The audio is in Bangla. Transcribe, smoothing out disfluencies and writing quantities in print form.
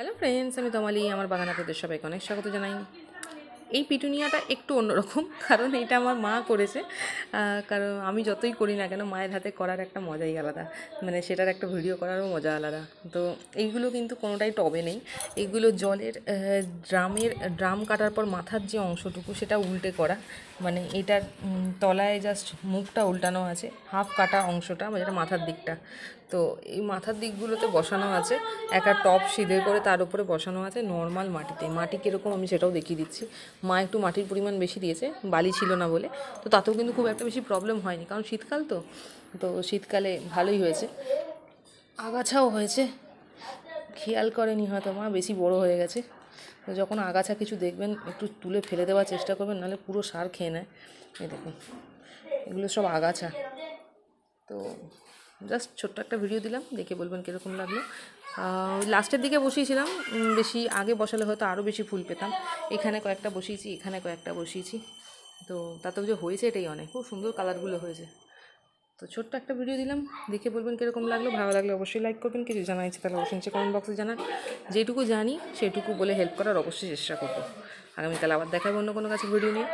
হ্যালো ফ্রেন্ডস, আমি তমালি। আমার বাগানে আপনাদের সবাইকে অনেক স্বাগত জানাই। এই পিটুনিয়াটা একটু অন্যরকম, কারণ এটা আমার মা করেছে। কারণ আমি যতই করি না কেন, মায়ের হাতে করার একটা মজাই আলাদা, মানে সেটার একটা ভিডিও করারও মজা আলাদা। তো এইগুলো কিন্তু কোনোটাই টবে নেই, এইগুলো জলের ড্রাম কাটার পর মাথার যে অংশটুকু সেটা উল্টে করা, মানে এটার তলায় জাস্ট মুখটা উল্টানো আছে, হাফ কাটা অংশটা, মানে এটা মাথার দিকটা। তো এই মাথার দিকগুলোতে বসানো আছে একটা টপ সিধে করে, তার উপরে বসানো আছে নর্মাল মাটিতে। মাটি কীরকম আমি সেটাও দেখিয়ে দিচ্ছি। মা একটু মাটির পরিমাণ বেশি দিয়েছে, বালি ছিল না বলে। তো তাতেও কিন্তু খুব একটা বেশি প্রবলেম হয়নি, কারণ শীতকাল তো শীতকালে ভালোই হয়েছে, আগাছাও হয়েছে। খেয়াল করেনি হয়তো মা, বেশি বড় হয়ে গেছে। তো যখন আগাছা কিছু দেখবেন একটু তুলে ফেলে দেওয়ার চেষ্টা করবেন, নাহলে পুরো সার খেয়ে নেয়। এই দেখুন, এগুলো সব আগাছা। তো জাস্ট ছোট্ট একটা ভিডিও দিলাম, দেখে বলবেন কীরকম লাগলো। লাস্টের দিকে বসিয়েছিলাম, বেশি আগে বসালে হয়তো আরও বেশি ফুল পেতাম। এখানে কয়েকটা বসিয়েছি, এখানে কয়েকটা বসিয়েছি। তো তাতেও যে হয়েছে এটাই অনেক, খুব সুন্দর কালারগুলো হয়েছে। তো ছোট্ট একটা ভিডিও দিলাম, দেখে বলবেন কীরকম লাগলো। ভালো লাগলে অবশ্যই লাইক করবেন, কিছু জানাইছে তাহলে অবশ্যই নিচে কমেন্ট বক্সে জানান। যেটুকু জানি সেটুকু বলে হেল্প করার অবশ্যই চেষ্টা করবো। আগামীকাল আবার দেখাবো অন্য কোনো কাছে ভিডিও নিয়ে।